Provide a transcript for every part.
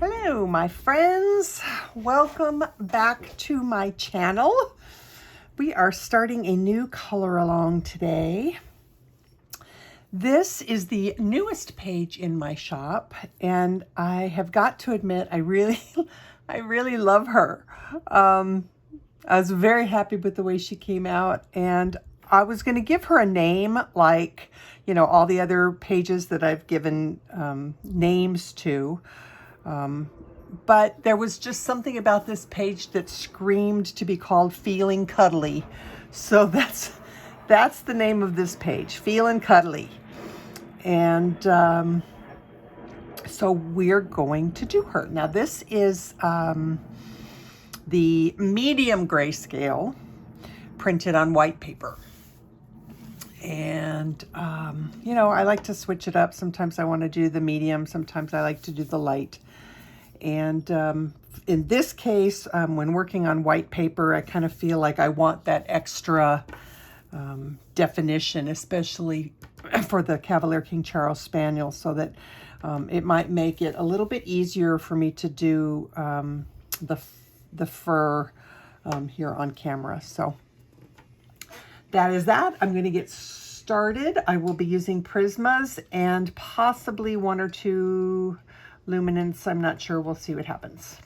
Hello, my friends. Welcome back to my channel. We are starting a new color along today. This is the newest page in my shop, and I have got to admit, I really love her. I was very happy with the way she came out, and I was going to give her a name like, you know, all the other pages that I've given names to. But there was just something about this page that screamed to be called Feeling Cuddly. So that's the name of this page, Feeling Cuddly. And so we're going to do her. Now this is the medium grayscale printed on white paper. And, you know, I like to switch it up. Sometimes I want to do the medium. Sometimes I like to do the light. And in this case, when working on white paper, I kind of feel like I want that extra definition, especially for the Cavalier King Charles Spaniel, so that it might make it a little bit easier for me to do the fur here on camera. So that is that. I'm going to get started. I will be using Prismas and possibly one or two Luminance. I'm not sure. We'll see what happens.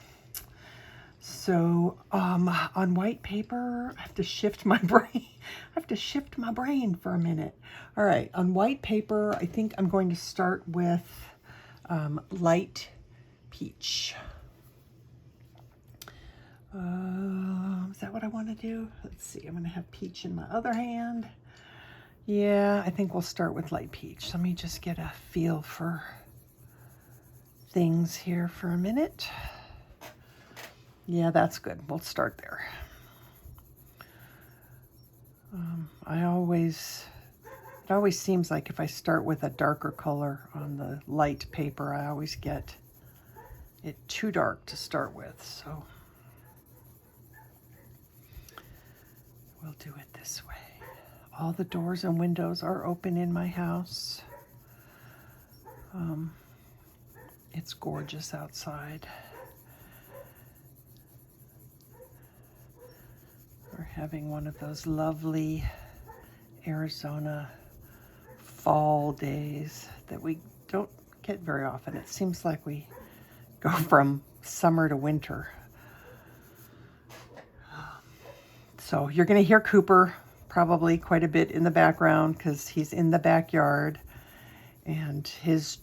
So on white paper, I have to shift my brain. I have to shift my brain for a minute. All right, on white paper, I think I'm going to start with light peach. Is that what I want to do? Let's see. I'm going to have peach in my other hand. Yeah, I think we'll start with light peach. Let me just get a feel for things here for a minute. Yeah, that's good. We'll start there. It always seems like if I start with a darker color on the light paper, I always get it too dark to start with. So we'll do it this way. All the doors and windows are open in my house. It's gorgeous outside. We're having one of those lovely Arizona fall days that we don't get very often. It seems like we go from summer to winter. So you're going to hear Cooper probably quite a bit in the background because he's in the backyard, and his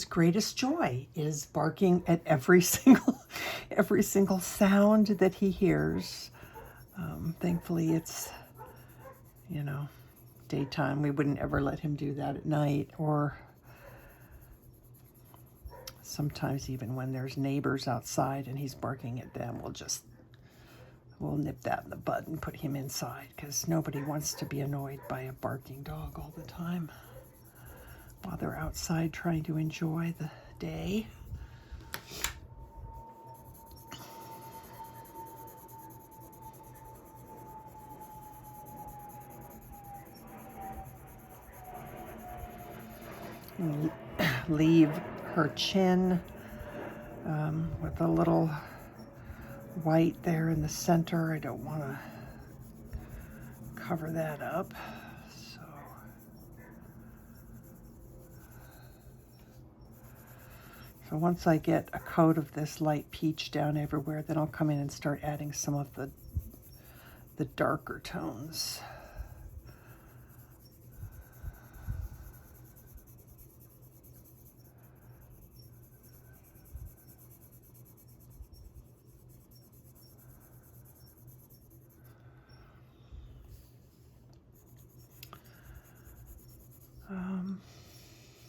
greatest joy is barking at every single sound that he hears. Thankfully it's, you know, daytime. We wouldn't ever let him do that at night, or sometimes even when there's neighbors outside and he's barking at them, we'll nip that in the bud and put him inside, because nobody wants to be annoyed by a barking dog all the time while they're outside trying to enjoy the day. Leave her chin with a little white there in the center. I don't want to cover that up. So once I get a coat of this light peach down everywhere, then I'll come in and start adding some of the darker tones.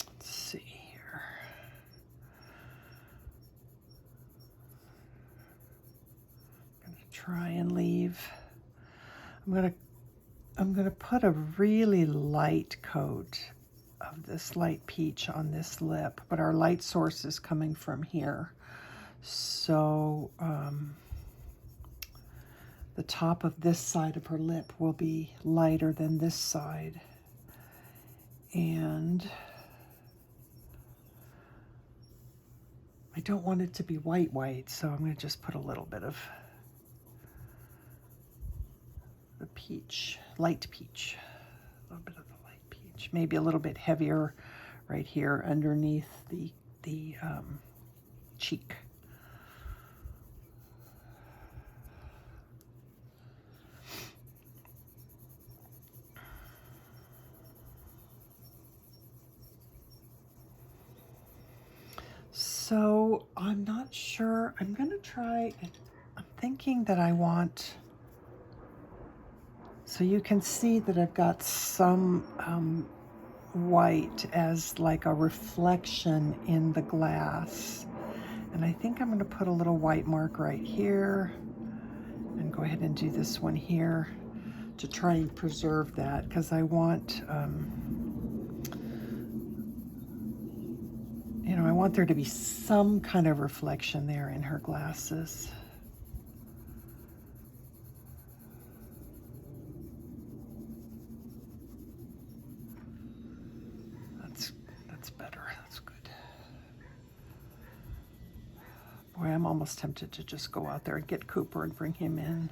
Let's see here. I'm going to try and leave. I'm going to put a really light coat of this light peach on this lip, but our light source is coming from here. So the top of this side of her lip will be lighter than this side. And I don't want it to be white, so I'm going to just put a little bit of the peach, light peach, a little bit of the light peach, maybe a little bit heavier right here underneath the cheek. So I'm not sure. I'm going to try, I'm thinking that I want, so you can see that I've got some white as like a reflection in the glass. And I think I'm going to put a little white mark right here and go ahead and do this one here to try and preserve that, because I want, you know, I want there to be some kind of reflection there in her glasses. That's better. That's good. Boy, I'm almost tempted to just go out there and get Cooper and bring him in.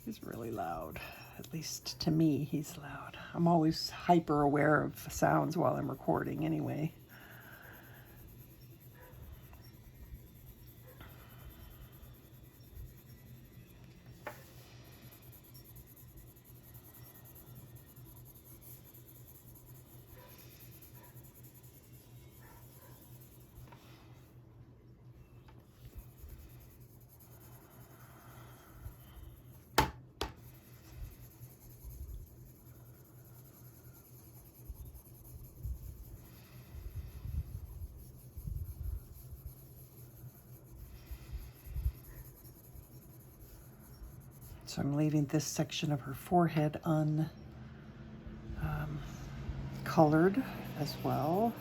He's really loud. At least to me, he's loud. I'm always hyper aware of sounds while I'm recording anyway. So I'm leaving this section of her forehead uncolored as well.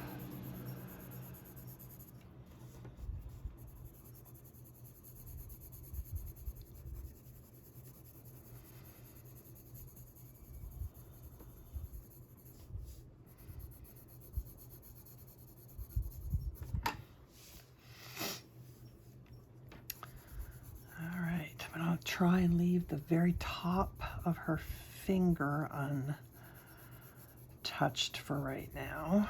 I'm going to try and leave the very top of her finger untouched for right now.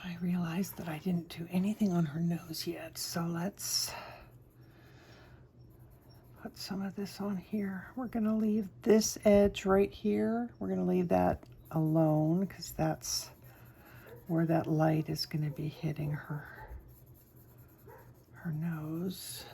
I realized that I didn't do anything on her nose yet, so let's put some of this on here. We're going to leave this edge right here. We're going to leave that alone because that's where that light is going to be hitting her nose.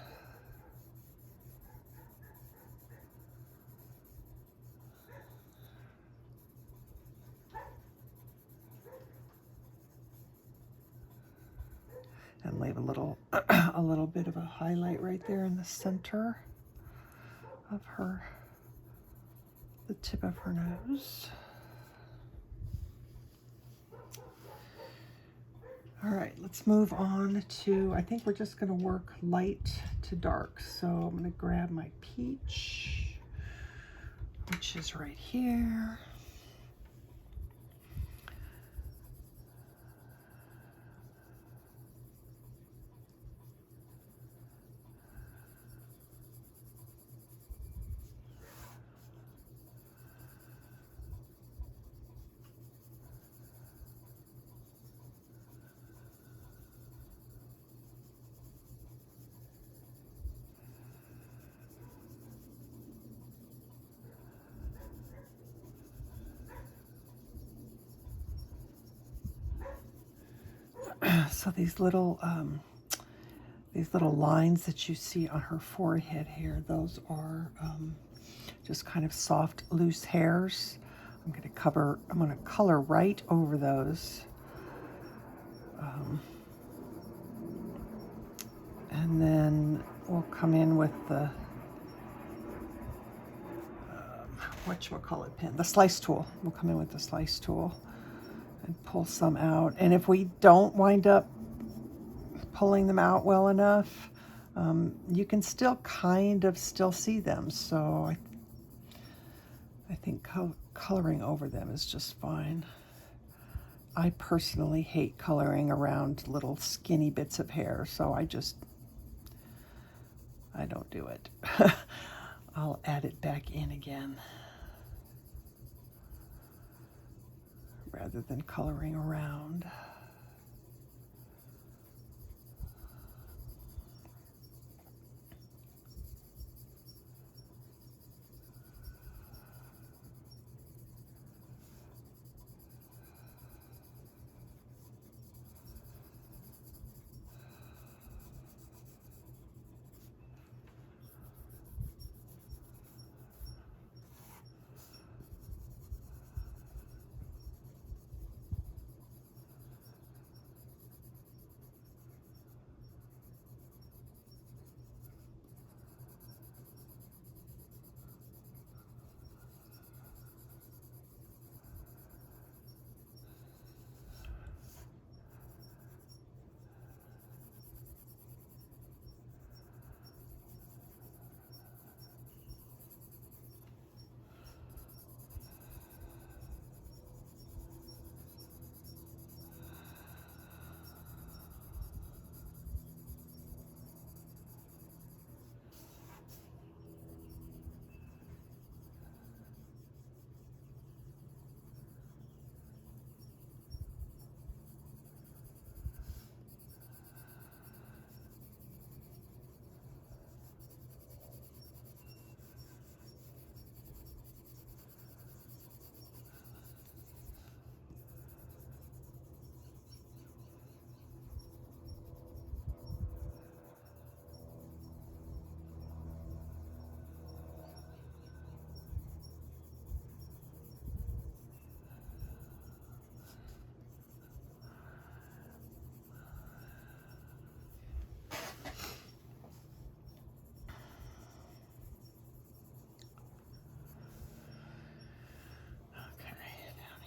And leave a little a little bit of a highlight right there in the center of the tip of her nose. All right, let's move on to, I think we're just going to work light to dark. So I'm going to grab my peach, which is right here. So these little lines that you see on her forehead here, those are just kind of soft, loose hairs. I'm going to color right over those. And then we'll come in with the, whatchamacallit pen, the slice tool. We'll come in with the slice tool and pull some out. And if we don't wind up pulling them out well enough, you can still kind of see them. So I think coloring over them is just fine. I personally hate coloring around little skinny bits of hair, so I don't do it. I'll add it back in again rather than coloring around.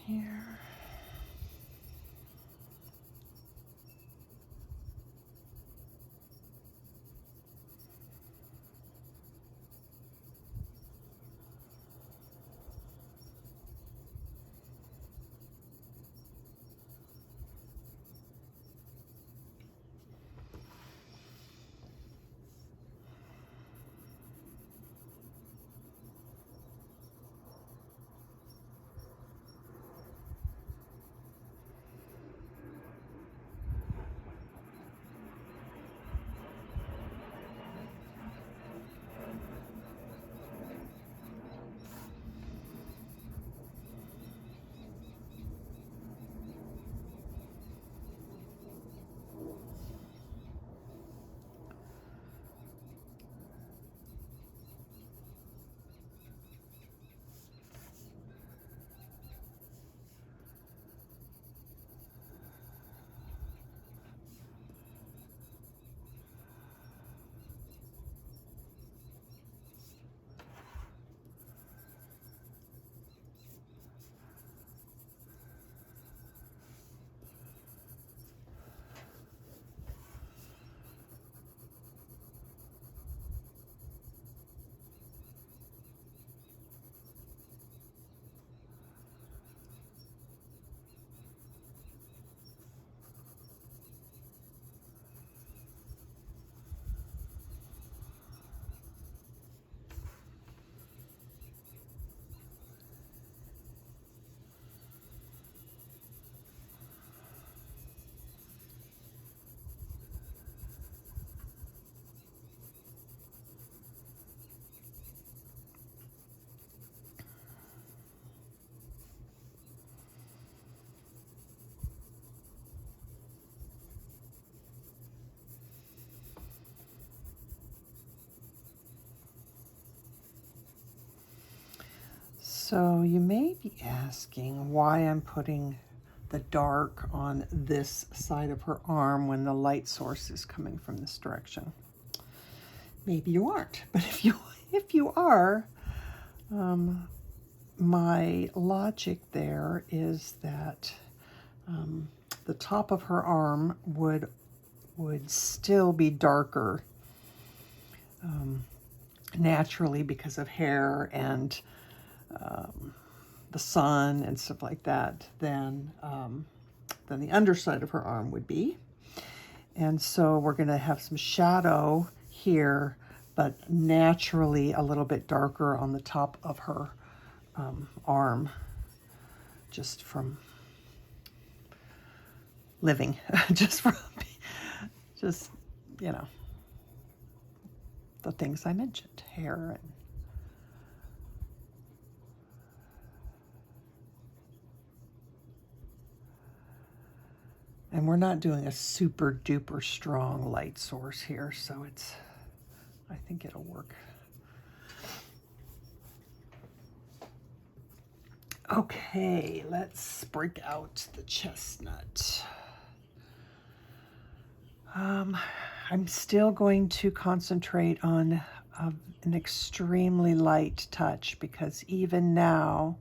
Here. So you may be asking why I'm putting the dark on this side of her arm when the light source is coming from this direction. Maybe you aren't, but if you are, my logic there is that the top of her arm would still be darker naturally because of hair and the sun and stuff like that than the underside of her arm would be. And so we're going to have some shadow here, but naturally a little bit darker on the top of her arm, just from living, just you know, the things I mentioned, hair and we're not doing a super duper strong light source here, so I think it'll work. Okay, let's break out the chestnut. I'm still going to concentrate on an extremely light touch, because even now,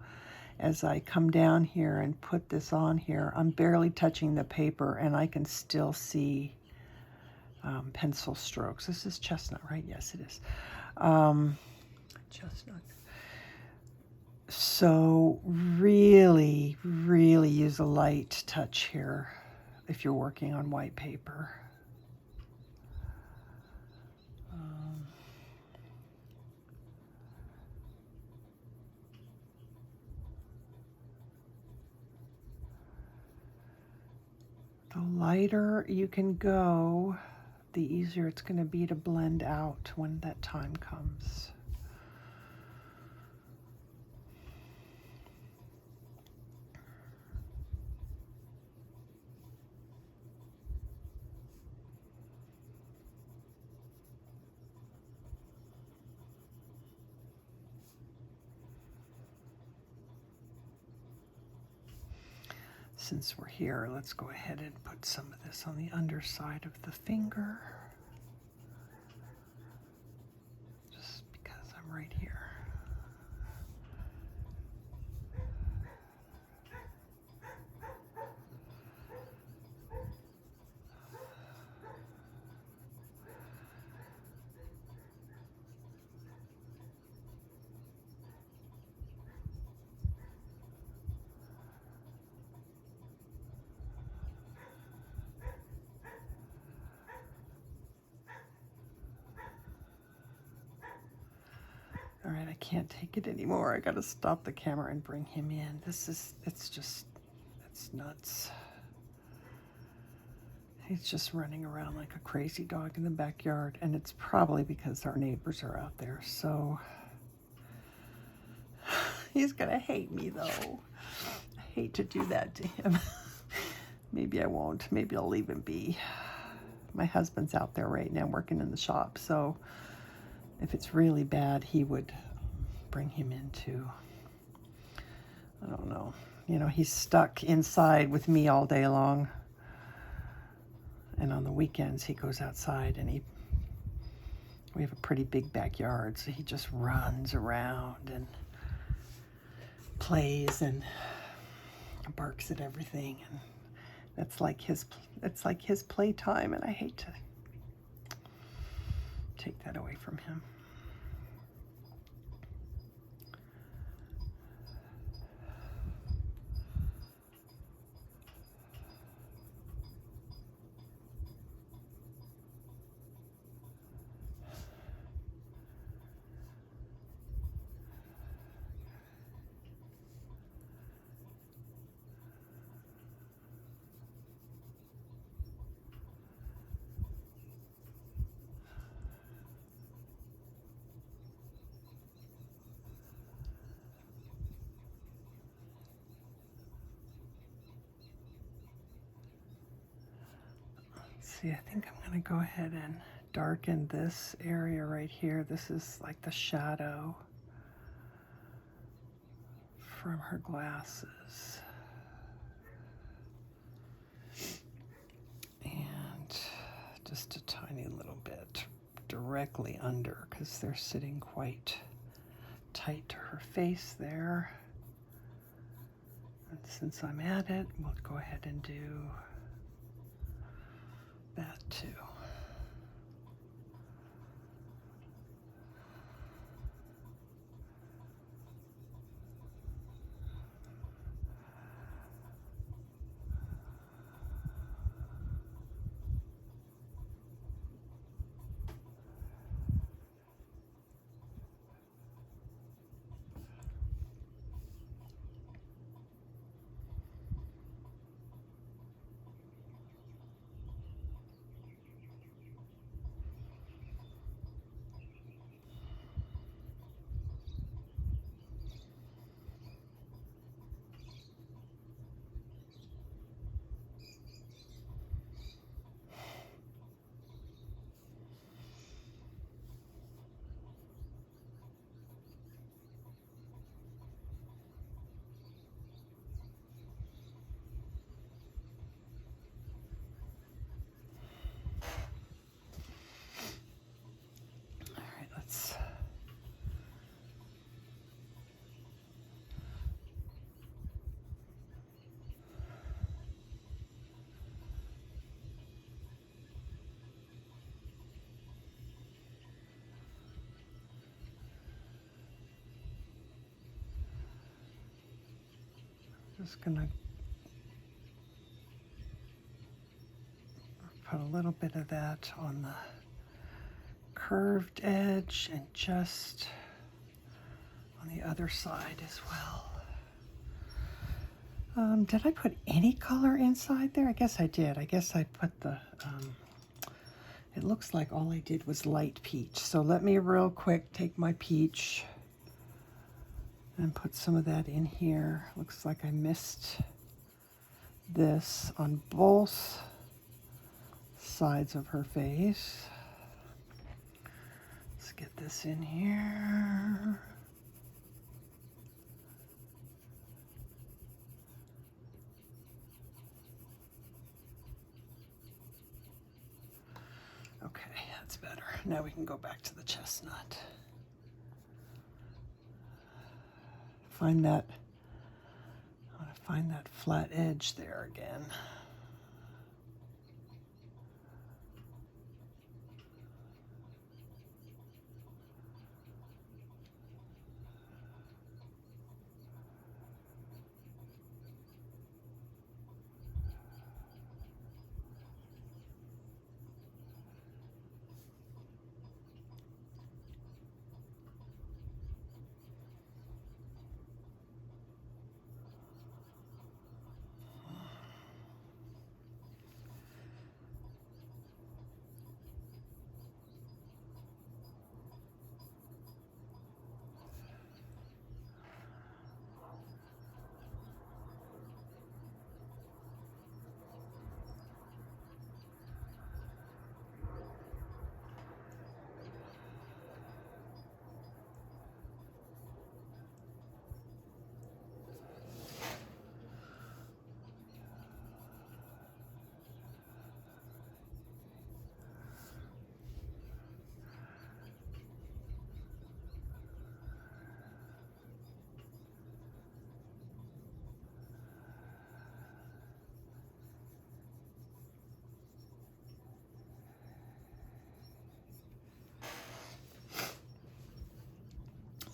as I come down here and put this on here, I'm barely touching the paper and I can still see pencil strokes. This is chestnut, right? Yes, it is. Chestnut. So really, really use a light touch here if you're working on white paper. The lighter you can go, the easier it's going to be to blend out when that time comes. Since we're here, let's go ahead and put some of this on the underside of the finger, just because I'm right here. All right, I can't take it anymore. I gotta stop the camera and bring him in. It's nuts. He's just running around like a crazy dog in the backyard, and it's probably because our neighbors are out there, so he's gonna hate me though. I hate to do that to him. Maybe I won't. Maybe I'll leave him be. My husband's out there right now working in the shop, so if it's really bad, he would bring him into, I don't know. You know, he's stuck inside with me all day long. And on the weekends, he goes outside and we have a pretty big backyard, so he just runs around and plays and barks at everything. And it's like his playtime, and I hate to take that away from him. See, I think I'm going to go ahead and darken this area right here. This is like the shadow. from her glasses. And just a tiny little bit directly under, because they're sitting quite tight to her face there. And since I'm at it, we'll go ahead and do that too. Just gonna put a little bit of that on the curved edge and just on the other side as well. Did I put any color inside there? I guess I did. I guess I put the, it looks like all I did was light peach. So let me real quick take my peach and put some of that in here. Looks like I missed this on both sides of her face. Let's get this in here. Okay, that's better. Now we can go back to the chestnut. Find that, I want to find that flat edge there again.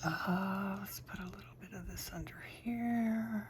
Let's put a little bit of this under here.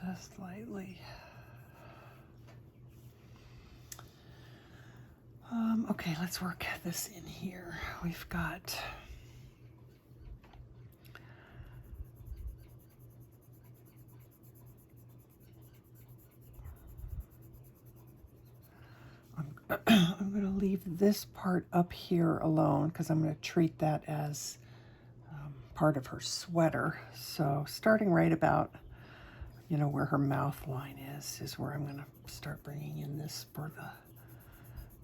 Just lightly. Okay, let's work this in here. We've got I'm going to leave this part up here alone because I'm going to treat that as part of her sweater. So starting right about, you know, where her mouth line is where I'm going to start bringing in this for the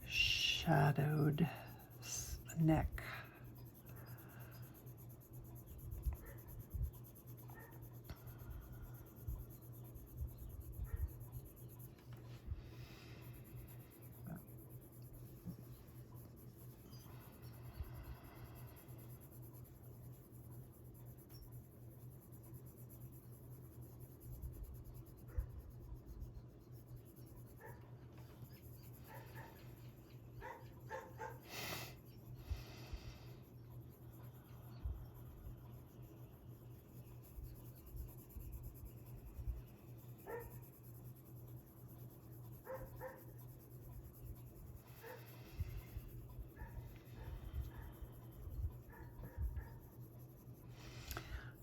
shadowed neck.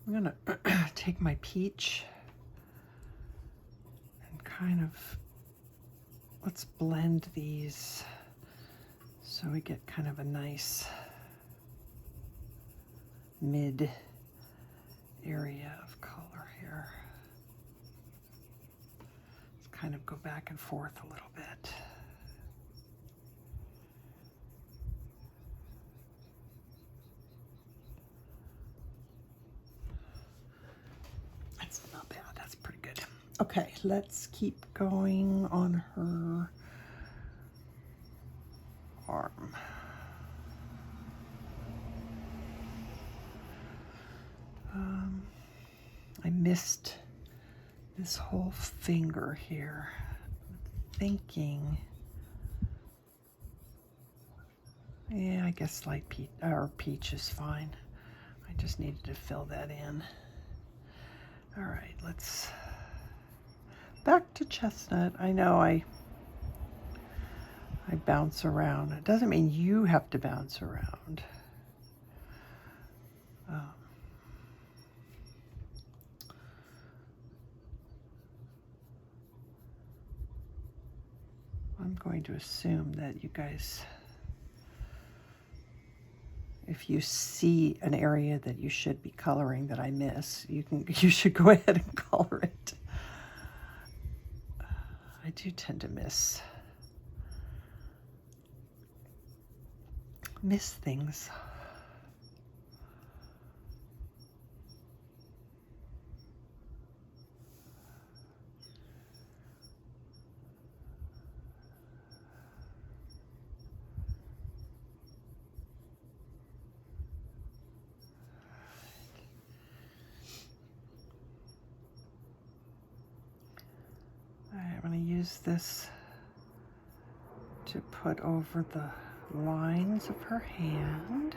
I'm going to take my peach and kind of, let's blend these so we get kind of a nice mid area of color here. Let's kind of go back and forth a little bit. That's not bad, that's pretty good. Okay, let's keep going on her arm. I missed this whole finger here. Thinking, yeah, I guess light peach or peach is fine. I just needed to fill that in. All right, let's back to chestnut. I know I bounce around. It doesn't mean you have to bounce around. I'm going to assume that you guys, if you see an area that you should be coloring that I miss, you should go ahead and color it. I do tend to miss things. I'm going to use this to put over the lines of her hand.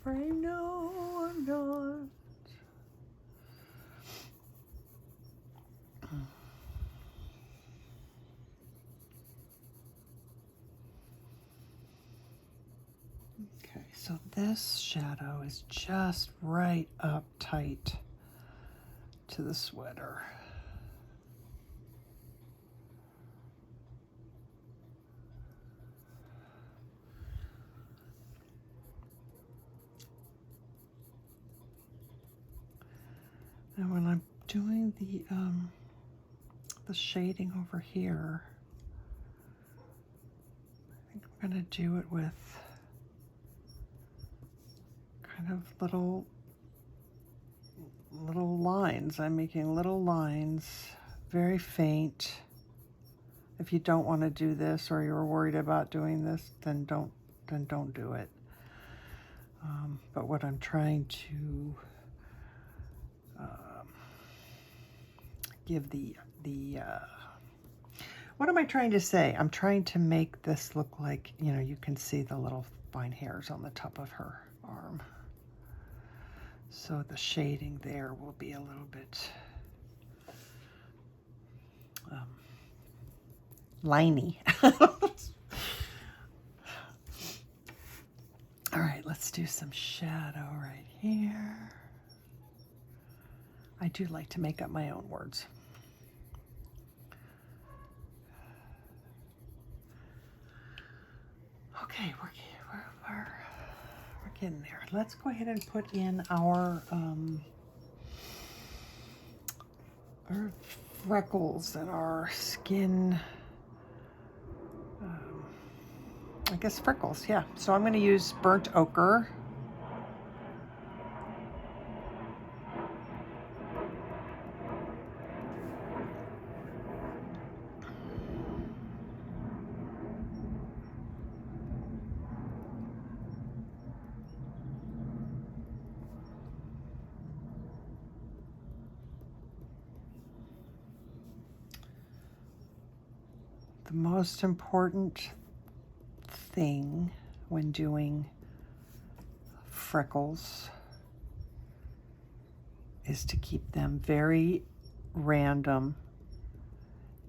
frame? No, I'm not. Okay, so this shadow is just right up tight to the sweater. And when I'm doing the shading over here, I think I'm gonna do it with kind of little lines. I'm making little lines, very faint. If you don't want to do this, or you're worried about doing this, then don't do it. But what I'm trying to give what am I trying to say? I'm trying to make this look like, you know, you can see the little fine hairs on the top of her arm. So the shading there will be a little bit liney. All right, let's do some shadow right here. I do like to make up my own words. Okay, we're getting there. Let's go ahead and put in our freckles and our skin. I guess freckles, yeah. So I'm going to use burnt ochre. The most important thing when doing freckles is to keep them very random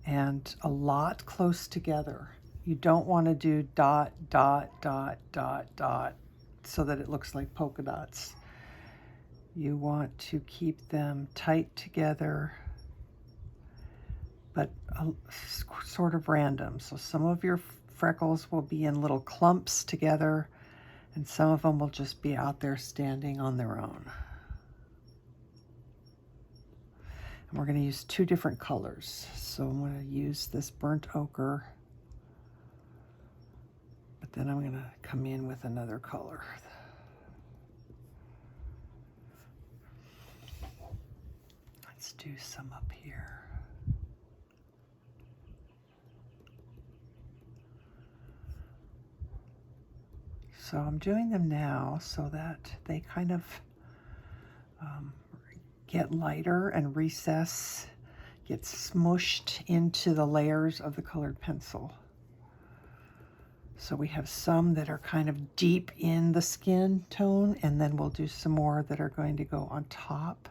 and a lot close together. You don't want to do dot, dot, dot, dot, dot so that it looks like polka dots. You want to keep them tight together, but sort of random. So some of your freckles will be in little clumps together, and some of them will just be out there standing on their own. And we're going to use two different colors. So I'm going to use this burnt ochre, but then I'm going to come in with another color. Let's do some up here. So I'm doing them now so that they kind of get lighter and recess, get smushed into the layers of the colored pencil. So we have some that are kind of deep in the skin tone, and then we'll do some more that are going to go on top.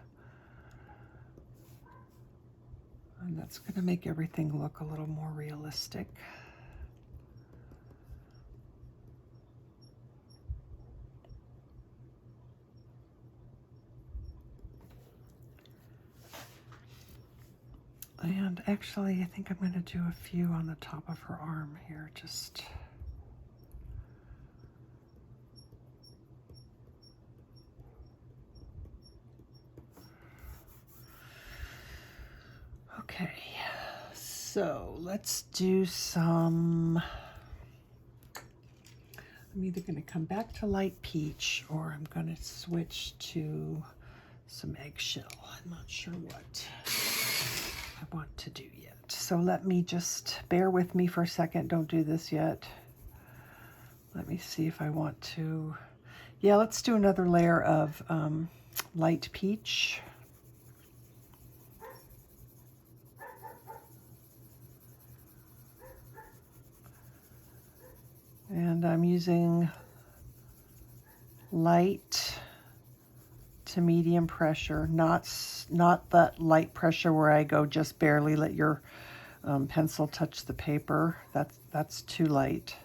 And that's going to make everything look a little more realistic. And actually, I think I'm going to do a few on the top of her arm here, just. Okay, so let's do some. I'm either going to come back to light peach or I'm going to switch to some eggshell. I'm not sure what I want to do yet. So let me just bear with me for a second. Don't do this yet. Let me see if I want to. Yeah, let's do another layer of light peach. And I'm using light to medium pressure, not that light pressure where I go just barely let your pencil touch the paper. That's too light.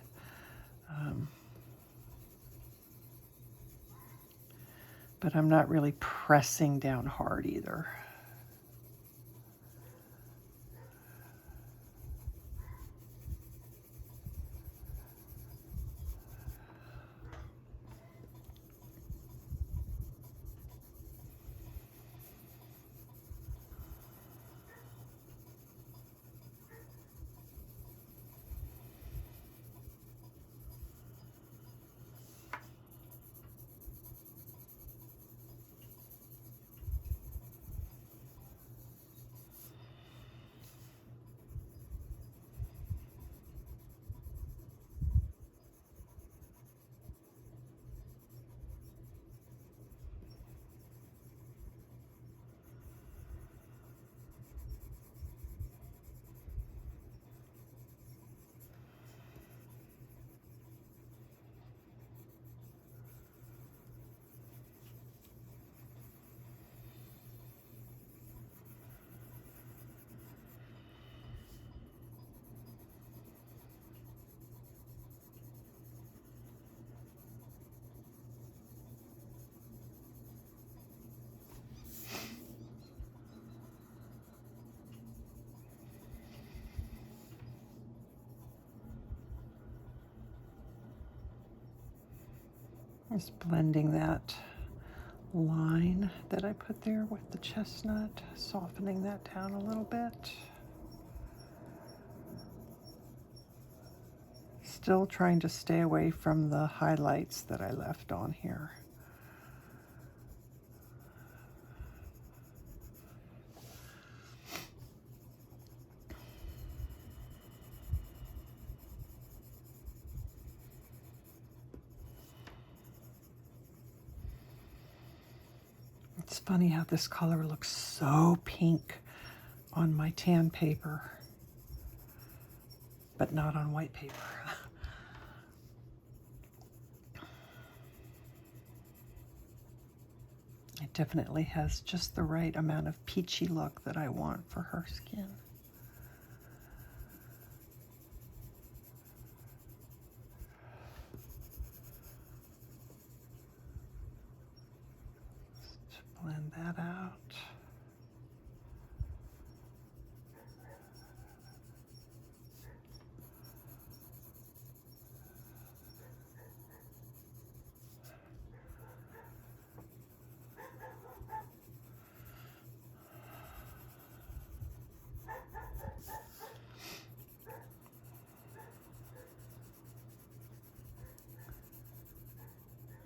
But I'm not really pressing down hard either. Just blending that line that I put there with the chestnut, softening that down a little bit. Still trying to stay away from the highlights that I left on here. It's funny how this color looks so pink on my tan paper, but not on white paper. It definitely has just the right amount of peachy look that I want for her skin. Blend that out.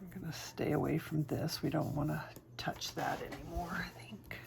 I'm going to stay away from this. We don't want to touch that anymore, I think.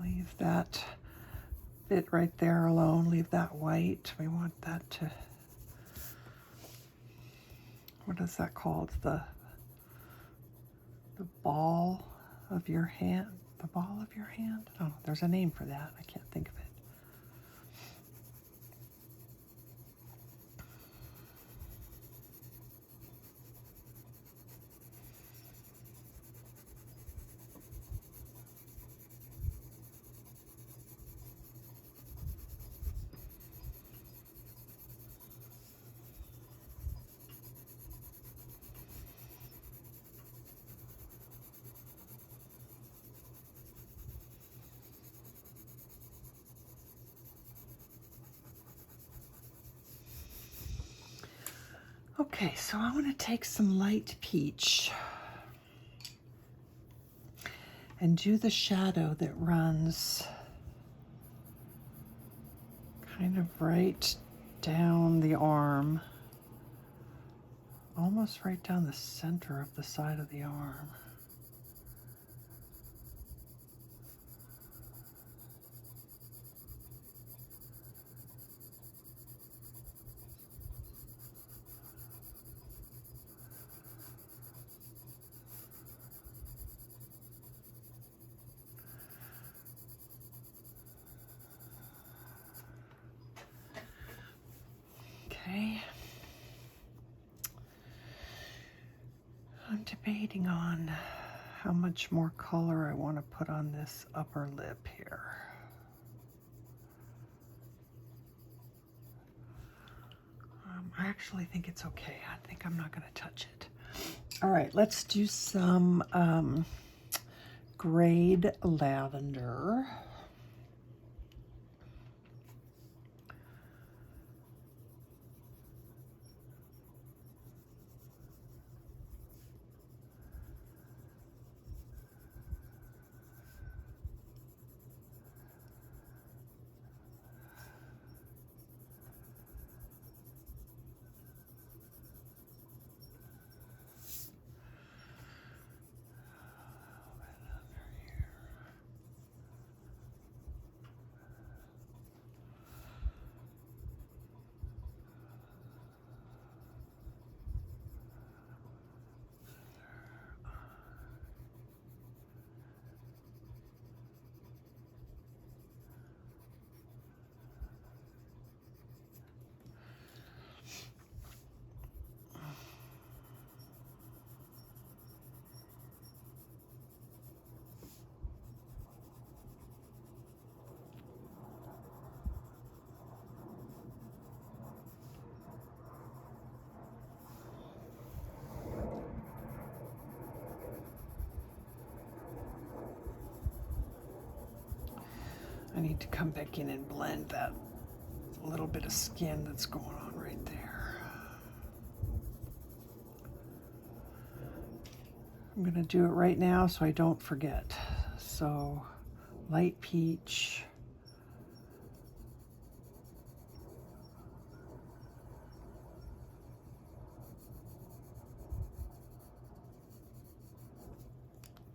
Leave that bit right there alone. Leave that white. We want that to, what is that called? The ball of your hand. The ball of your hand? Oh, there's a name for that. I can't think of it. Okay, so I want to take some light peach and do the shadow that runs kind of right down the arm, almost right down the center of the side of the arm. Okay. I'm debating on how much more color I want to put on this upper lip here. I actually think it's okay. I think I'm not going to touch it. All right, let's do some grayed lavender. I need to come back in and blend that little bit of skin that's going on right there. I'm going to do it right now so I don't forget. So, light peach.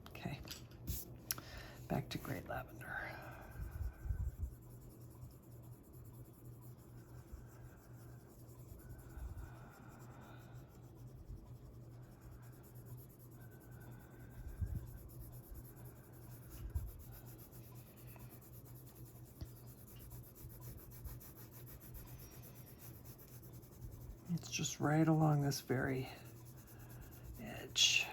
Okay, back to gray lavender. It's just right along this very edge.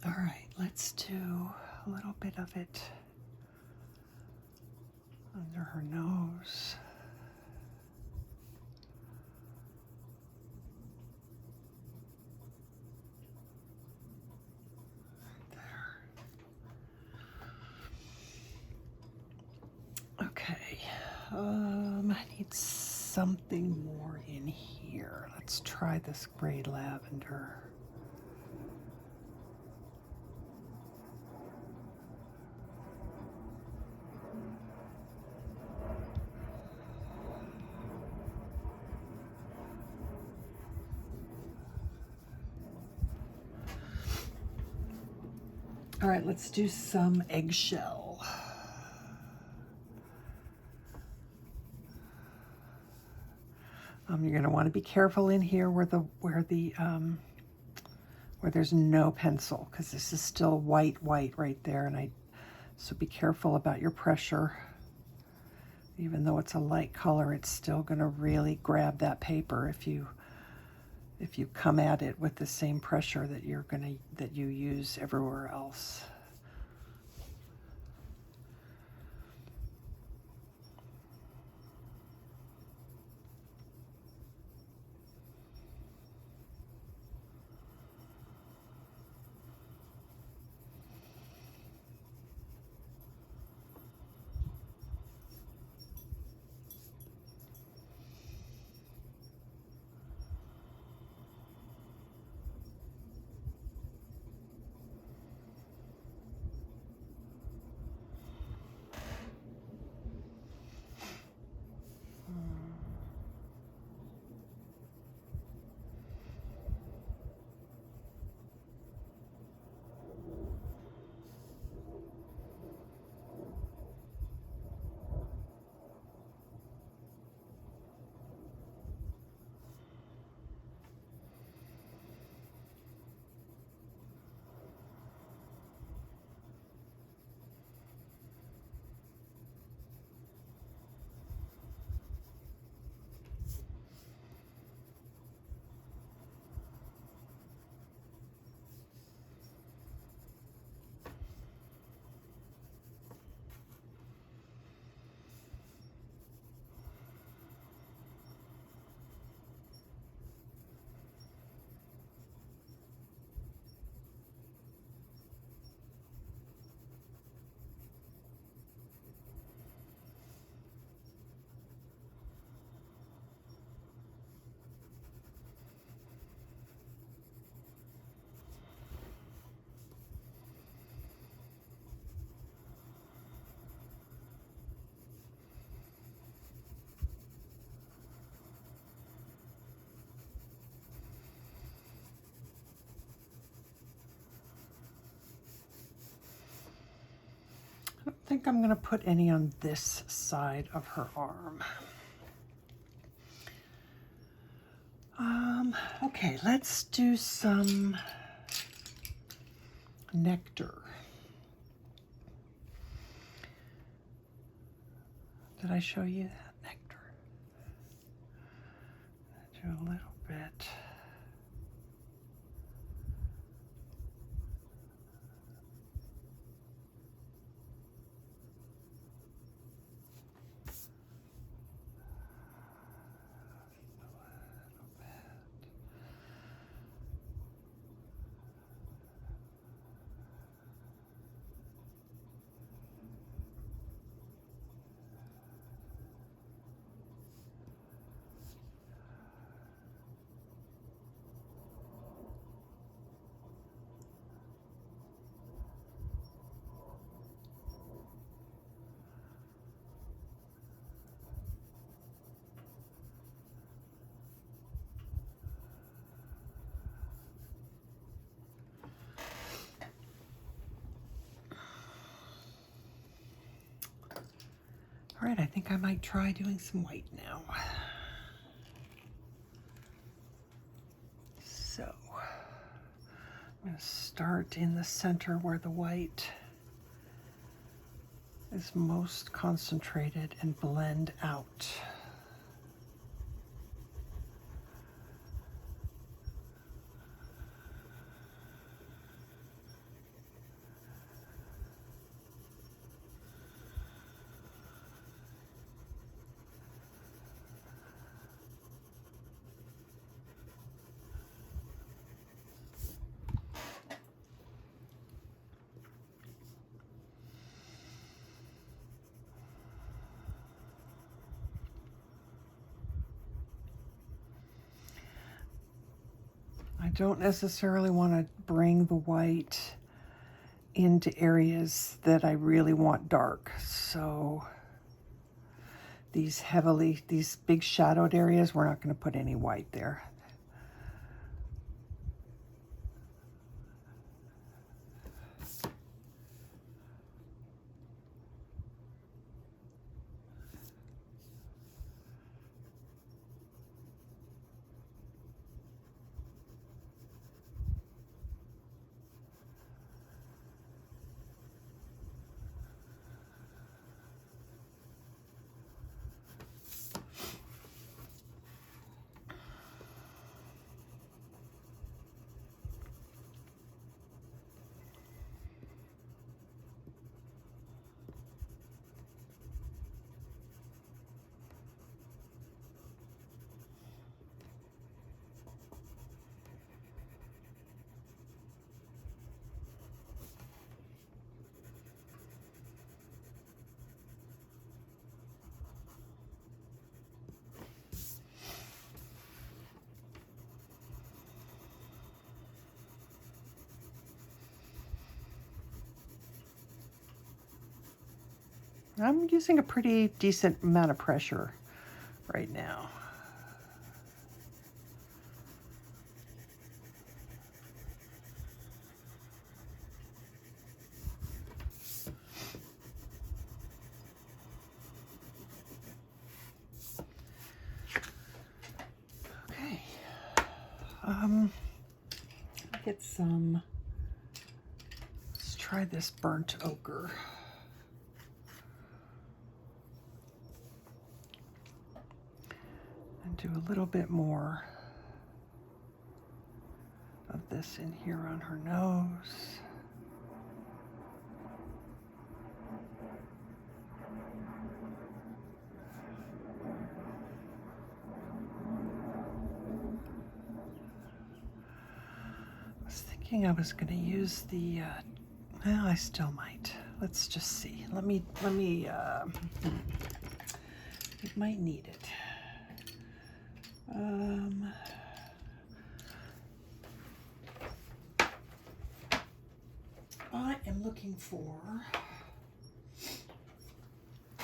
All right, let's do a little bit of it under her nose. Okay, I need something more in here. Let's try this gray lavender. All right, let's do some eggshell. You're going to want to be careful in here where there's no pencil, because this is still white right there, and so be careful about your pressure. Even though it's a light color, it's still going to really grab that paper if you come at it with the same pressure that you use everywhere else. think I'm going to put any on this side of her arm. Okay, let's do some Nectar. Did I show you that Nectar? Do a little bit. All right, I think I might try doing some white now. So, I'm going to start in the center where the white is most concentrated and blend out. I don't necessarily want to bring the white into areas that I really want dark. So these big shadowed areas, we're not going to put any white there. I'm using a pretty decent amount of pressure right now. Okay. Get some, let's try this burnt ochre. Do a little bit more of this in here on her nose. I was thinking I was going to use the, well, I still might. Let's just see. Let me, it might need it. I am looking for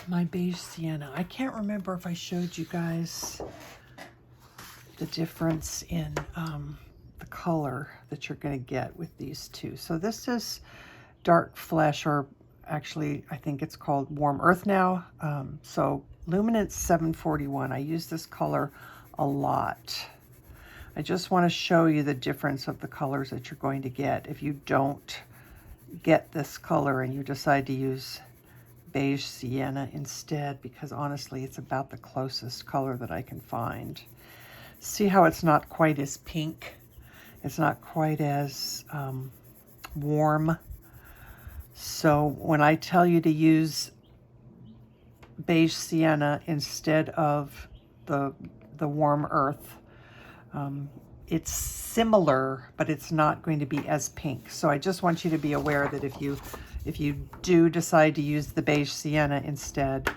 my beige sienna. I can't remember if I showed you guys the difference in the color that you're going to get with these two. So this is dark flesh, or Actually, I think it's called Warm Earth now. So Luminance 741. I use this color a lot. I just want to show you the difference of the colors that you're going to get if you don't get this color and you decide to use Beige Sienna instead, because honestly, it's about the closest color that I can find. See how it's not quite as pink? It's not quite as warm. So when I tell you to use Beige Sienna instead of the Warm Earth, it's similar, but it's not going to be as pink. So I just want you to be aware that if you do decide to use the Beige Sienna instead,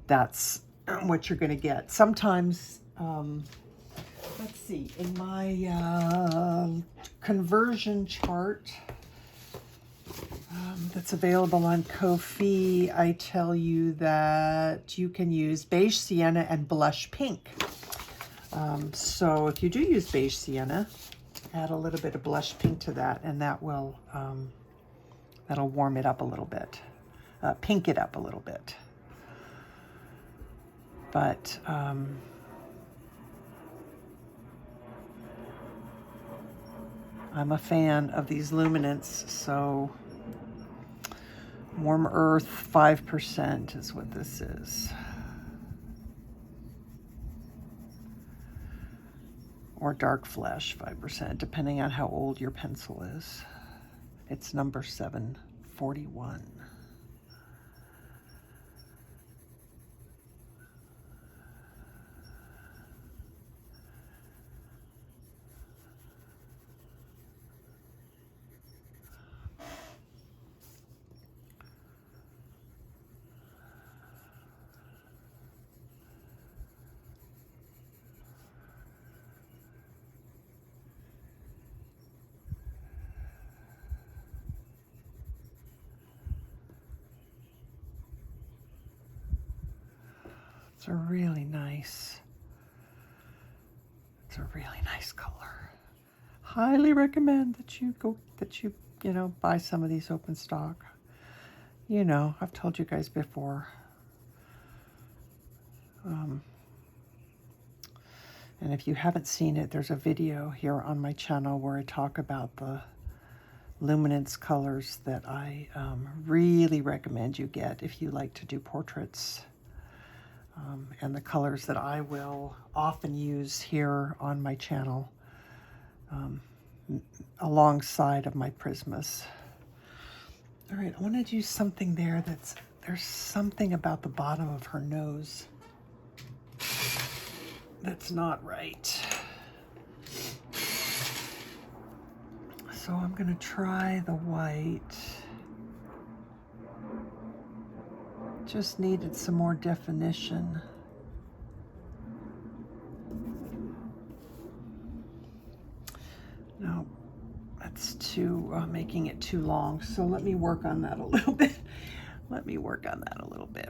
that's what you're going to get. Sometimes, let's see, in my conversion chart that's available on Ko-fi, I tell you that you can use Beige Sienna and Blush Pink. So if you do use Beige Sienna, add a little bit of Blush Pink to that, and that will that'll warm it up a little bit, pink it up a little bit. But I'm a fan of these Luminance, so Warm Earth 5% is what this is. Or Dark Flesh 5%, depending on how old your pencil is. It's number 741. It's a really nice color. Highly recommend that you buy some of these open stock. You know, I've told you guys before. And if you haven't seen it, there's a video here on my channel where I talk about the Luminance colors that I really recommend you get if you like to do portraits. And the colors that I will often use here on my channel alongside of my Prismas. All right, I want to do something there there's something about the bottom of her nose that's not right. So I'm going to try the white. Just needed some more definition. No, that's making it too long. So let me work on that a little bit.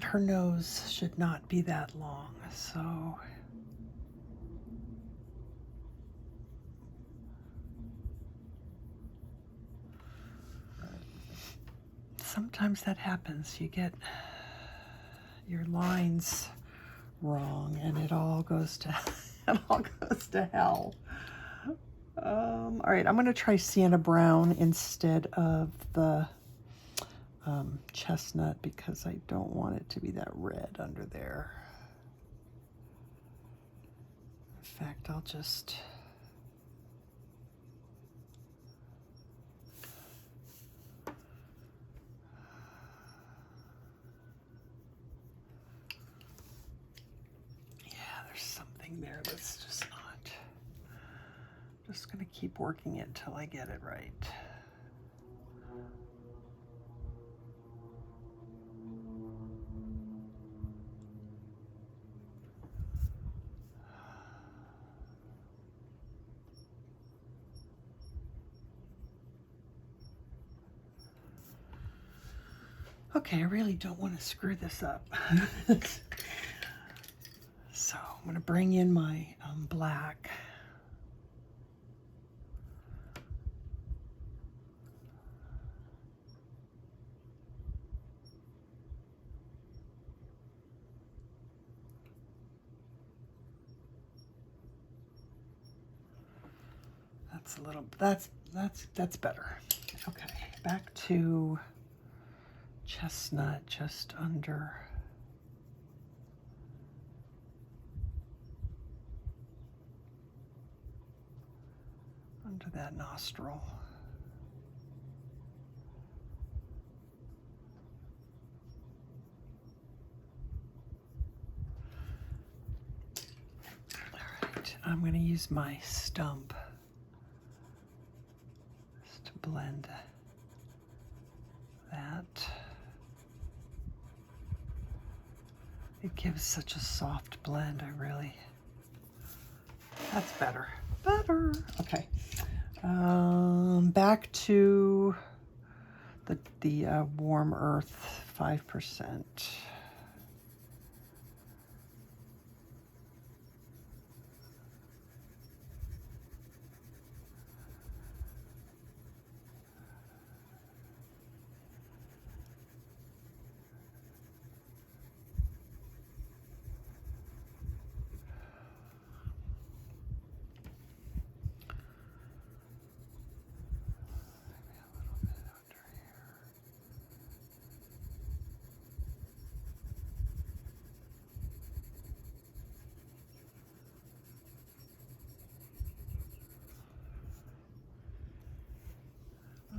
Her nose should not be that long, so. Sometimes that happens. You get your lines wrong and it all goes to hell. All right, I'm going to try Sienna Brown instead of the Chestnut because I don't want it to be that red under there. In fact, I'll just there that's just not. Just going to keep working it till I get it right. Okay, I really don't want to screw this up. So I'm going to bring in my black. That's a little, that's better. Okay, back to Chestnut, just under. Under that nostril. All right, I'm going to use my stump just to blend that. It gives such a soft blend, that's better. Better. Okay. Back to the warm earth 5%.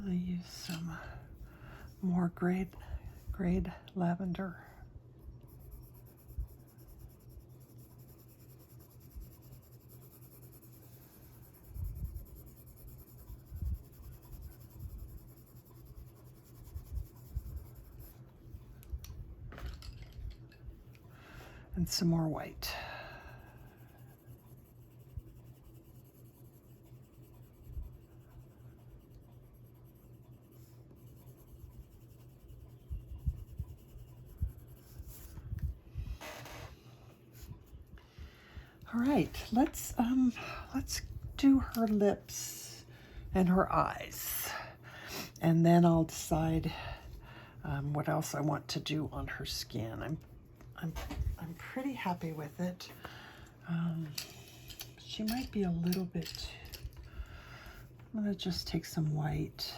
I use some more grade lavender. And some more white. All right, let's do her lips and her eyes, and then I'll decide what else I want to do on her skin. I'm pretty happy with it. She might be a little bit. I'm gonna just take some white.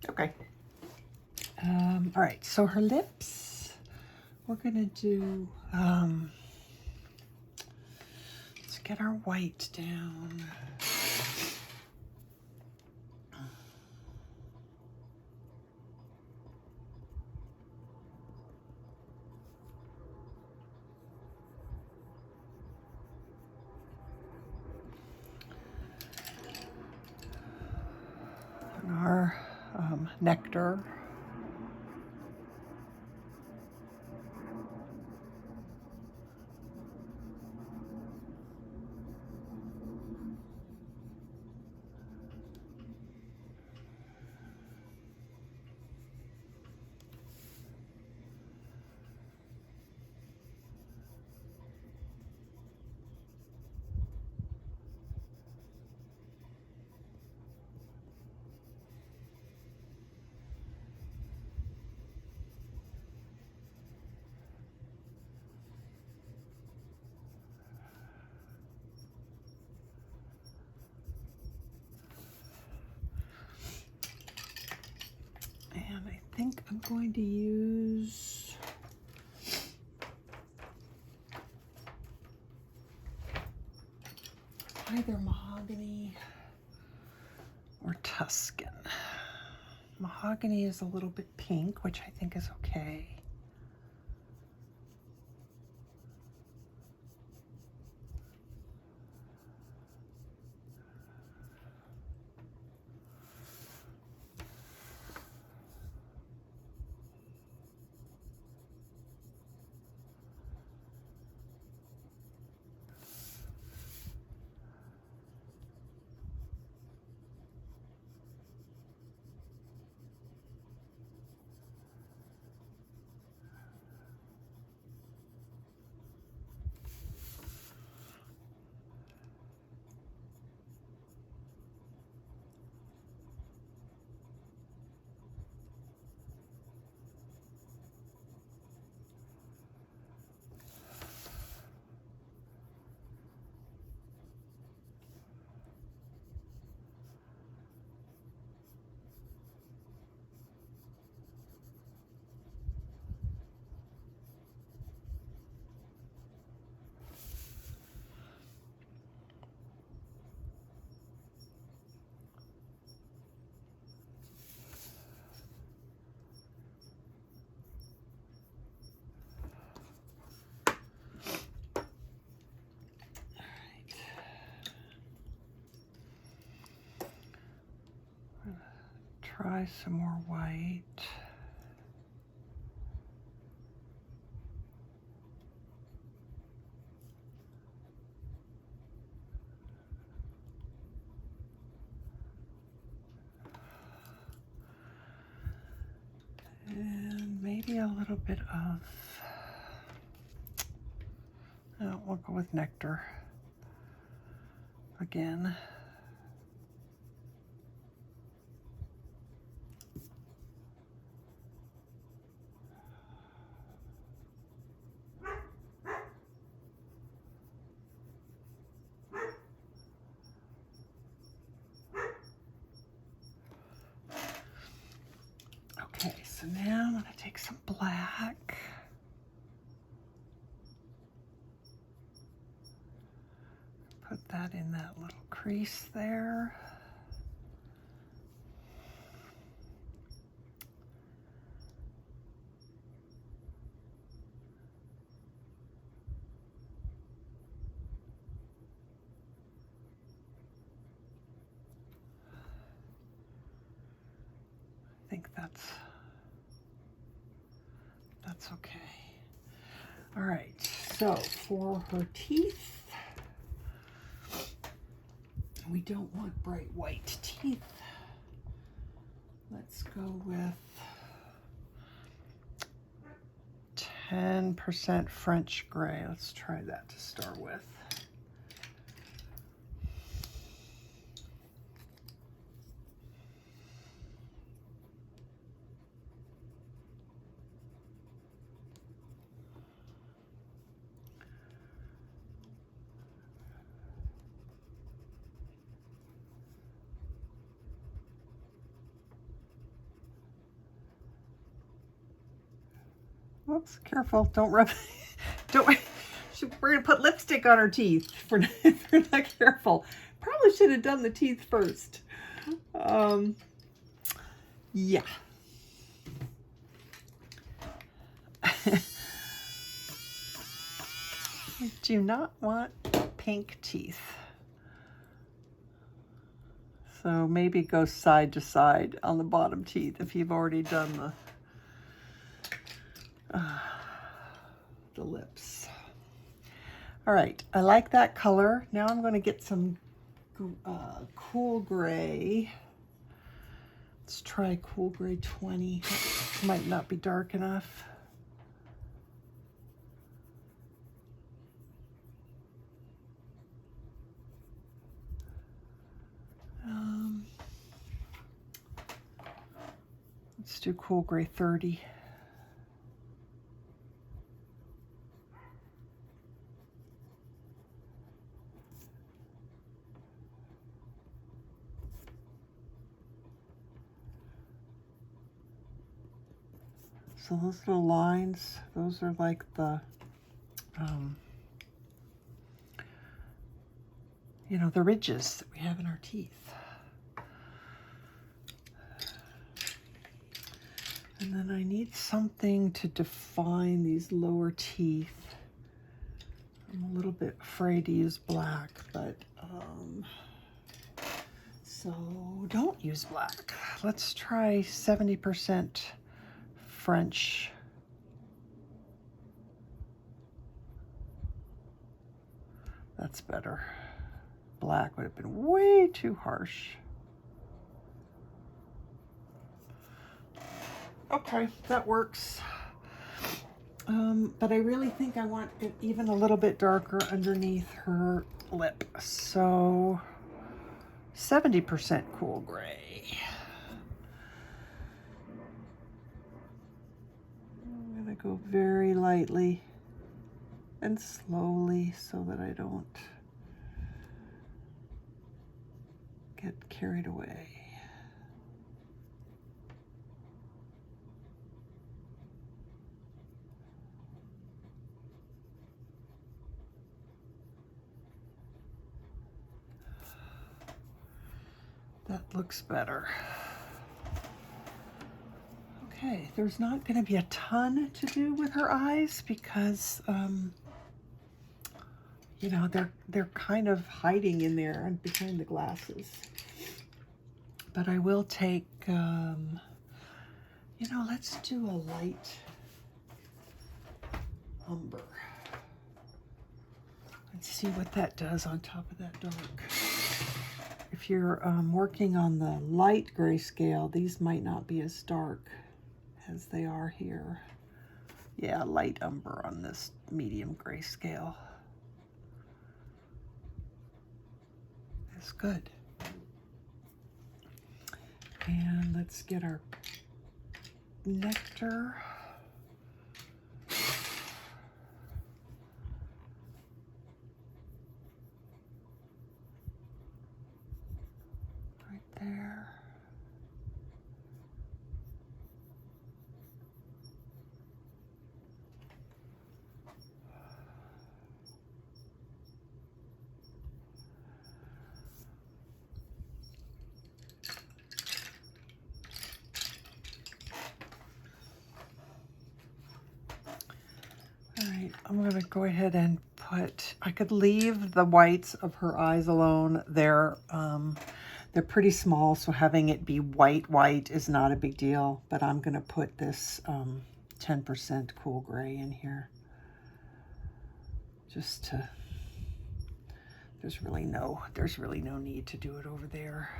Okay. All right, so her lips, we're gonna do, let's get our white down. And our Nectar. And I think I'm going to use either Mahogany or Tuscan. Mahogany is a little bit pink, which I think is okay. try some more white. And maybe a little bit of, oh, we'll go with Nectar again. Okay, so now I'm going to take some black. Put that in that little crease there. I think that's okay. All right, so for her teeth, we don't want bright white teeth. Let's go with 10% French gray. Let's try that to start with. Whoops, careful, don't rub, don't, we're gonna put lipstick on her teeth if we're not careful. Probably should have done the teeth first. Yeah. I do not want pink teeth. So maybe go side to side on the bottom teeth if you've already done the lips. All right, I like that color. Now I'm going to get some cool gray. Let's try cool gray 20. Might not be dark enough. Let's do cool gray 30. So those little lines, those are like the, you know, the ridges that we have in our teeth. And then I need something to define these lower teeth. I'm a little bit afraid to use black, but so don't use black. Let's try 70% French. That's better. Black would have been way too harsh. Okay, that works. But I really think I want it even a little bit darker underneath her lip. So 70% cool gray. I'm gonna go very lightly and slowly so that I don't get carried away. That looks better. Okay, there's not going to be a ton to do with her eyes because, you know, they're kind of hiding in there and behind the glasses. But I will take, you know, let's do a light umber. Let's see what that does on top of that dark. If you're working on the light grayscale, these might not be as dark as they are here. Yeah, light umber on this medium grayscale is good. And let's get our Nectar. Right there. All right, I'm going to go ahead and put, I could leave the whites of her eyes alone. They're pretty small, so having it be white is not a big deal, but I'm going to put this 10% cool gray in here. Just to, there's really no need to do it over there.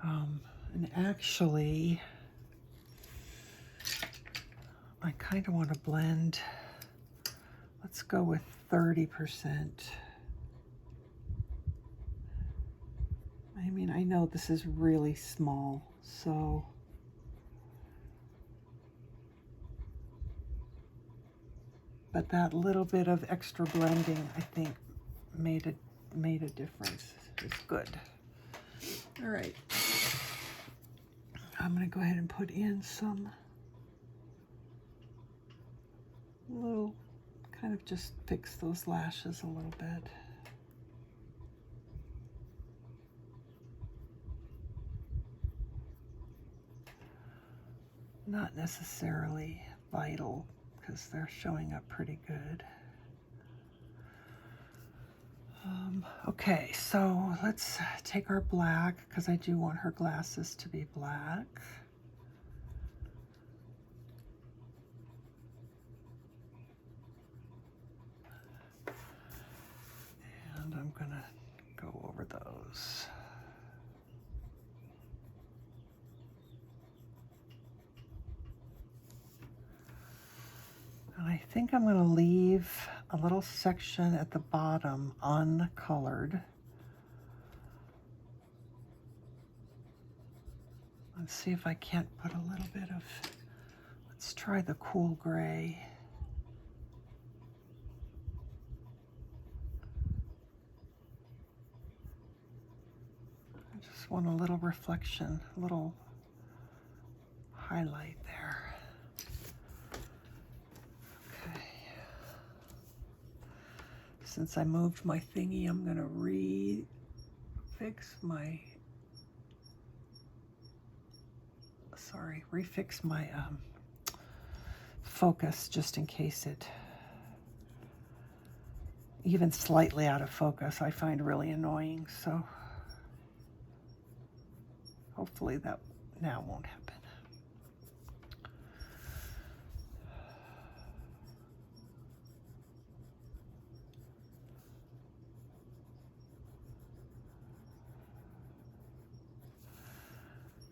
And actually, I kind of want to blend. Let's go with 30%. I mean, I know this is really small, so but that little bit of extra blending, I think, made a difference. It's good. All right. I'm going to go ahead and put in some little, kind of just fix those lashes a little bit. Not necessarily vital because they're showing up pretty good. Okay, so let's take our black because I do want her glasses to be black. And I'm gonna go over those. And I think I'm gonna leave a little section at the bottom uncolored. Let's see if I can't put a little bit of, let's try the cool gray. I just want a little reflection, a little highlight there. Okay. Since I moved my thingy, I'm gonna refix my focus just in case it even slightly out of focus I find really annoying, so hopefully that now won't happen.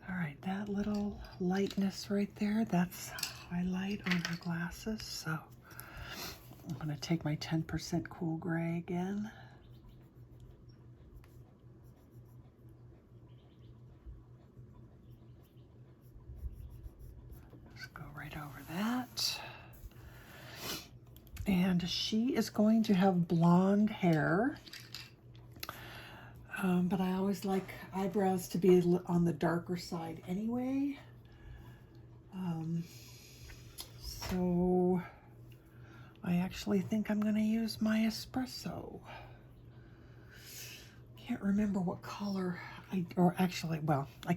All right, that little lightness right there, that's highlight on her glasses. So I'm gonna take my 10% cool gray again. Just go right over that. And she is going to have blonde hair. But I always like eyebrows to be on the darker side anyway. So I actually think I'm going to use my Espresso. Can't remember what color I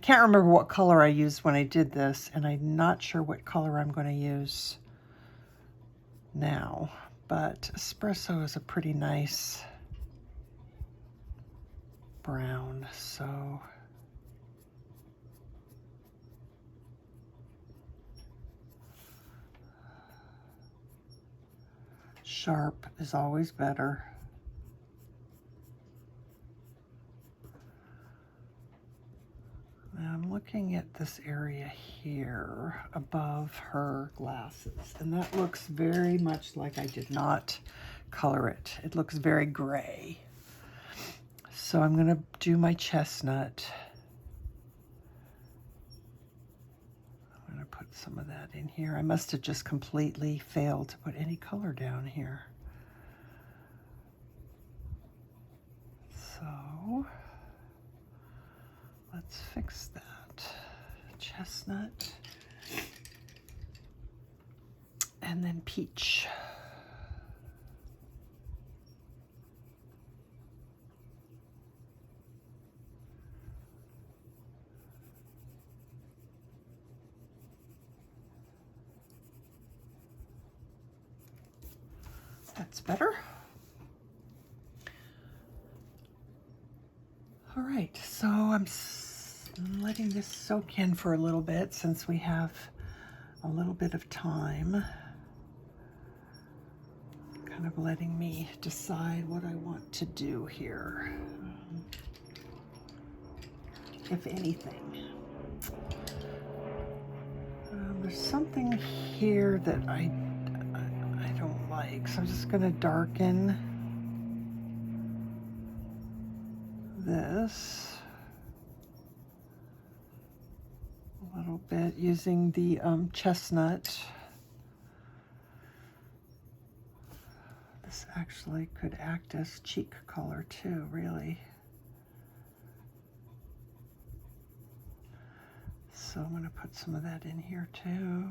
can't remember what color I used when I did this, and I'm not sure what color I'm going to use now. But Espresso is a pretty nice brown, so Sharp is always better. Now I'm looking at this area here above her glasses, and that looks very much like I did not color it. It looks very gray. So I'm going to do my chestnut. I'm going to put some of that in here. I must have just completely failed to put any color down here. So let's fix that. Chestnut. And then peach. That's better. All right, so I'm letting this soak in for a little bit since we have a little bit of time. Kind of letting me decide what I want to do here, if anything. There's something here that I don't like, so I'm just going to darken this a little bit using the chestnut. This actually could act as cheek color too, really. So I'm going to put some of that in here too.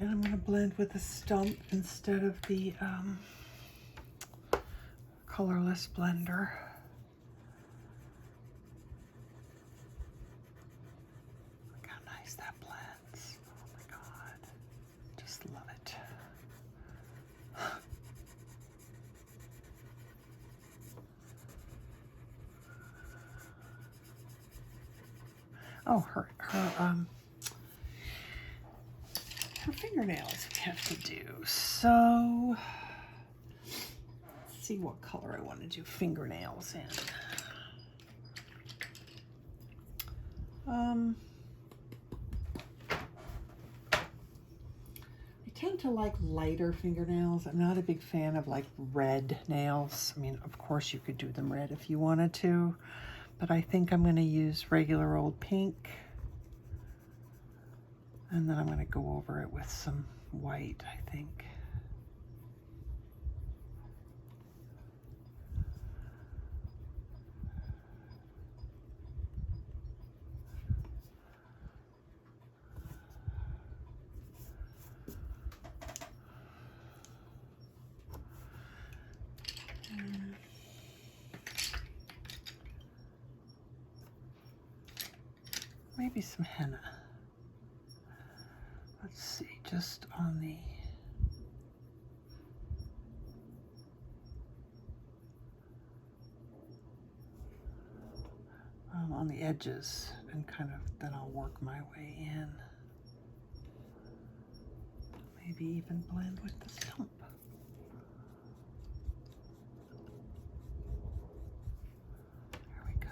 And I'm going to blend with a stump instead of the colorless blender. Look how nice that blends. Oh my God. Just love it. Oh, her fingernails we have to do. So let's see what color I want to do fingernails in. I tend to like lighter fingernails. I'm not a big fan of like red nails. I mean, of course you could do them red if you wanted to, but I think I'm going to use regular old pink. And then I'm going to go over it with some white, I think. Maybe some henna. Let's see, just on the edges, and kind of then I'll work my way in. Maybe even blend with the stump. There we go.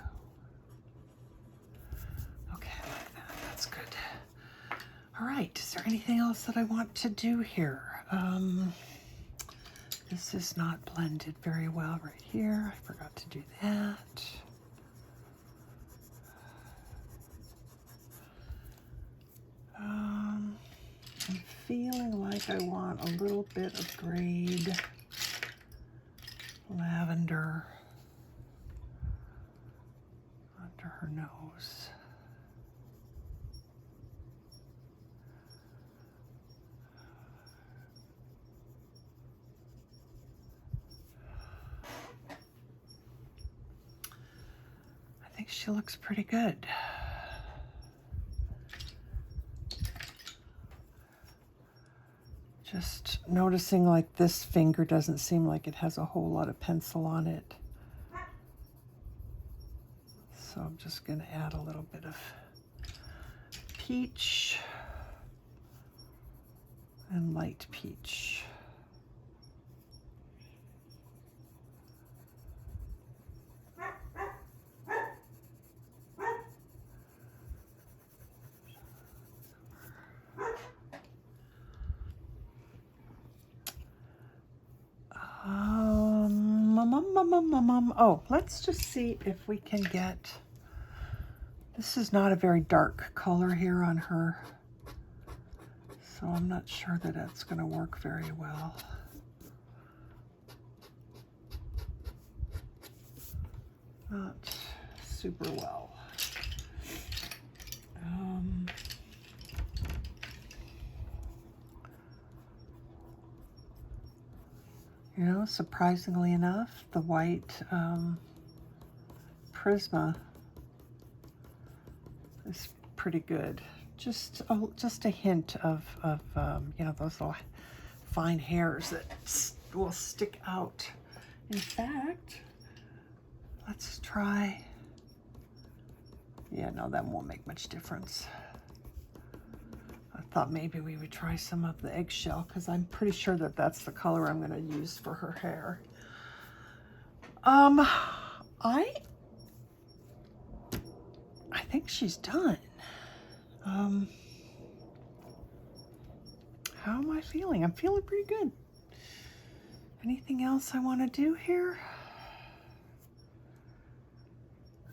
Okay, like that. That's good. All right, is there anything else that I want to do here? This is not blended very well right here. I forgot to do that. I'm feeling like I want a little bit of grayed lavender under her nose. think she looks pretty good. Just noticing like this finger doesn't seem like it has a whole lot of pencil on it. So I'm just going to add a little bit of peach and light peach. Oh, let's just see if we can get, this is not a very dark color here on her, so I'm not sure that that's going to work very well. Not super well. You know, surprisingly enough, the white Prisma is pretty good. Just a hint of you know, those little fine hairs that will stick out. In fact, let's try. Yeah, no, that won't make much difference. I thought maybe we would try some of the Eggshell because I'm pretty sure that that's the color I'm going to use for her hair. I think she's done. How am I feeling? I'm feeling pretty good. Anything else I want to do here?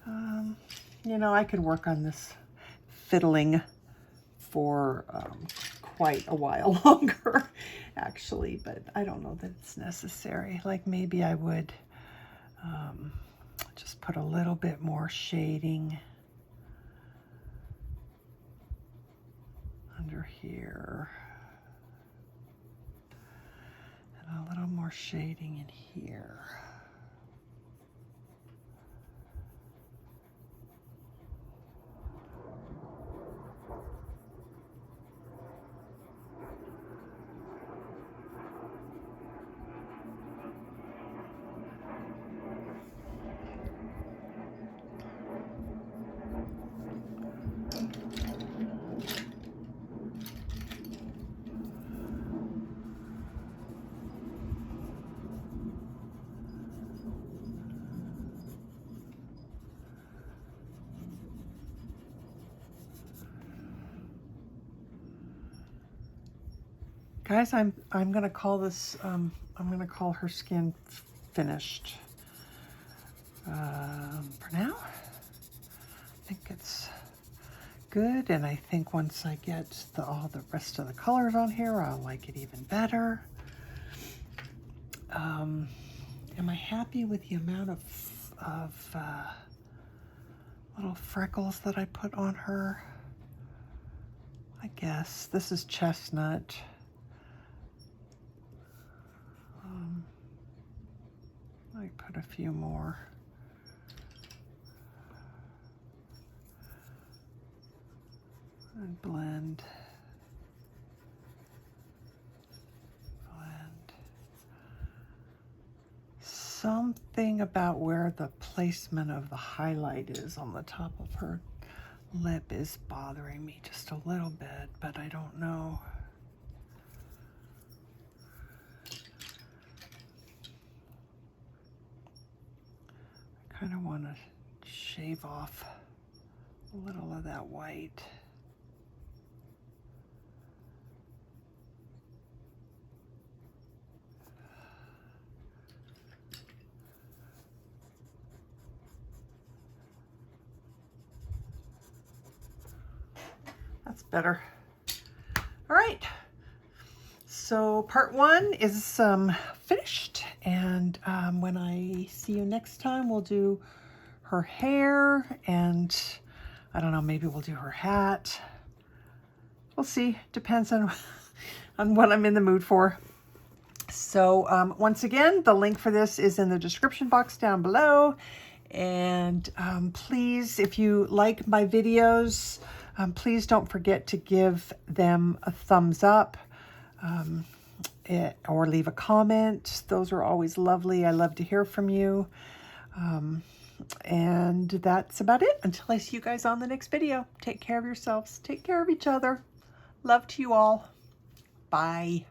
You know, I could work on this fiddling for quite a while longer, actually, but I don't know that it's necessary. Like maybe I would just put a little bit more shading under here, and a little more shading in here. Guys, I'm gonna call this I'm gonna call her skin finished for now. I think it's good, and I think once I get all the rest of the colors on here, I'll like it even better. Am I happy with the amount of little freckles that I put on her? I guess this is Chestnut. I put a few more. And blend. Something about where the placement of the highlight is on the top of her lip is bothering me just a little bit, but I don't know. I kind of want to shave off a little of that white. That's better. All right. So part one is finished, and when I see you next time, we'll do her hair, and I don't know, maybe we'll do her hat. We'll see. Depends on what I'm in the mood for. So once again, the link for this is in the description box down below. And please, if you like my videos, please don't forget to give them a thumbs up or leave a comment. Those are always lovely. I love to hear from you. And that's about it. Until I see you guys on the next video. Take care of yourselves. Take care of each other. Love to you all. Bye.